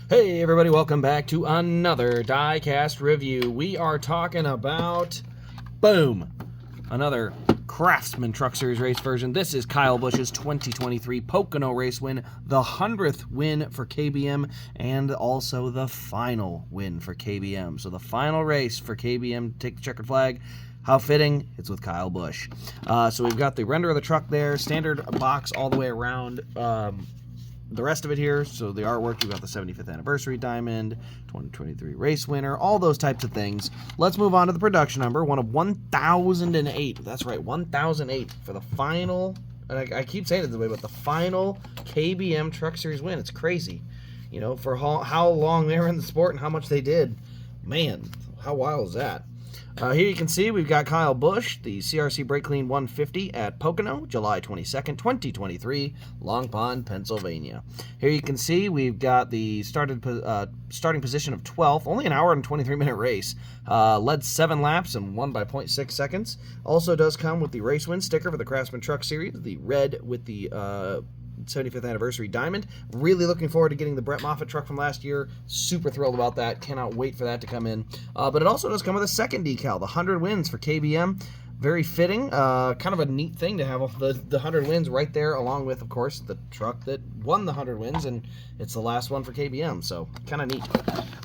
Hey everybody, welcome back to another Diecast review. We are talking about, boom, another Craftsman Truck Series race version. This is Kyle Busch's 2023 Pocono race win, the 100th win for KBM, and also the final win for KBM. So the final race for KBM to take the checkered flag. How fitting, it's with Kyle Busch. So we've got the render of the truck there, standard box all the way around. The rest of it here, so the artwork, we've got the 75th anniversary diamond, 2023 race winner, all those types of things. Let's move on to the production number, one of 1008. That's right, 1008 for the final, and I keep saying it this way, but the final KBM Truck Series win. It's crazy, you know, for how long they were in the sport and how much they did. Man, how wild is that? Here you can see we've got Kyle Busch, the CRC Brake Clean 150 at Pocono, July 22nd, 2023, Long Pond, Pennsylvania. Here you can see we've got the starting position of 12th, only an hour and 23-minute race. Led 7 laps and won by 0.6 seconds. Also does come with the race win sticker for the Craftsman Truck Series, the red with the 75th anniversary diamond. Really looking forward to getting the Brett Moffitt truck from last year. Super thrilled about that. Cannot wait for that to come in. But it also does come with a second decal, the 100 wins for KBM. Very fitting. Kind of a neat thing to have the 100 wins right there, along with, of course, the truck that won the 100 wins, and it's the last one for KBM, so kind of neat.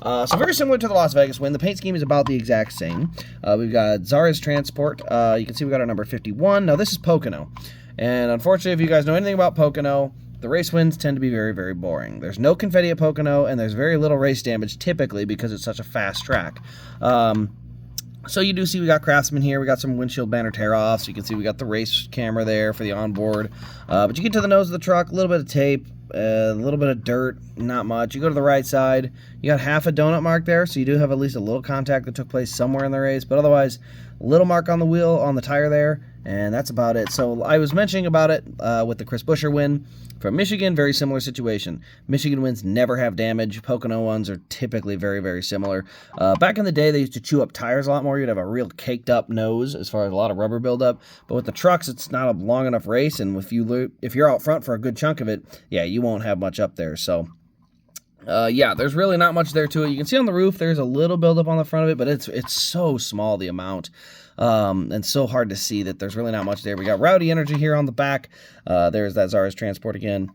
So very similar to the Las Vegas win. The paint scheme is about the exact same. We've got Zara's Transport. You can see we got our number 51. Now, this is Pocono. And unfortunately, if you guys know anything about Pocono, the race wins tend to be very, very boring. There's no confetti at Pocono, and there's very little race damage, typically, because it's such a fast track. So you do see we got Craftsman here. We got some windshield banner tear-offs. You can see we got the race camera there for the onboard. But you get to the nose of the truck, a little bit of tape, a little bit of dirt, not much. You go to the right side, you got half a donut mark there, so you do have at least a little contact that took place somewhere in the race, but otherwise, a little mark on the wheel, on the tire there, and that's about it. So I was mentioning about it with the Chris Buescher win from Michigan, very similar situation. Michigan wins never have damage. Pocono ones are typically very, very similar. Back in the day, they used to chew up tires a lot more. You'd have a real caked up nose as far as a lot of rubber buildup. But with the trucks, it's not a long enough race, and if you're out front for a good chunk of it, yeah, you won't have much up there. So yeah, there's really not much there to it. You can see on the roof there's a little buildup on the front of it, but it's so small, the amount, and so hard to see that there's really not much there. We got Rowdy Energy here on the back. There's that Zara's Transport again.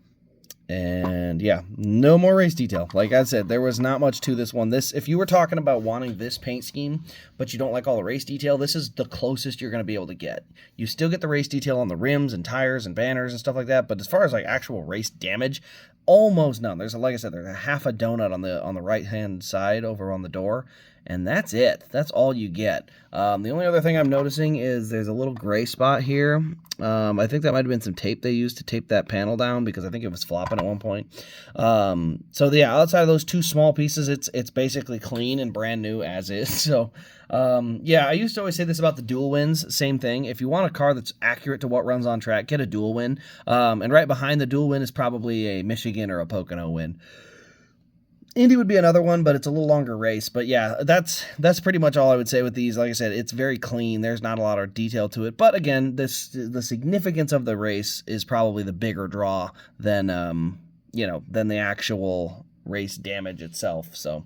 And yeah, no more race detail. Like I said, there was not much to this one. If you were talking about wanting this paint scheme, but you don't like all the race detail, this is the closest you're going to be able to get. You still get the race detail on the rims and tires and banners and stuff like that, but as far as like actual race damage, almost none. Like I said, there's a half a donut on the right hand side over on the door, and that's it. That's all you get. The only other thing I'm noticing is there's a little gray spot here. I think that might have been some tape they used to tape that panel down, because I think it was flopping at one point. So yeah, outside of those two small pieces, it's basically clean and brand new as is. So yeah, I used to always say this about the dual wins. Same thing. If you want a car that's accurate to what runs on track, get a dual win. And right behind the dual win is probably a Michigan or a Pocono win. Indy would be another one, but it's a little longer race. But yeah, that's pretty much all I would say with these. Like I said, it's very clean. There's not a lot of detail to it. But again, the significance of the race is probably the bigger draw than than the actual race damage itself. So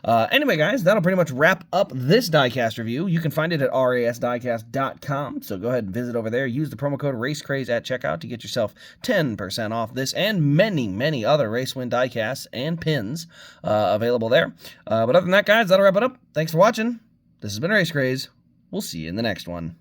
anyway, guys, that'll pretty much wrap up this diecast review. You can find it at rasdiecast.com, so go ahead and visit over there. Use the promo code RACECRAZE at checkout to get yourself 10% off this and many, many other race win diecasts and pins available there. But other than that, guys, that'll wrap it up. Thanks for watching. This has been Race Craze. We'll see you in the next one.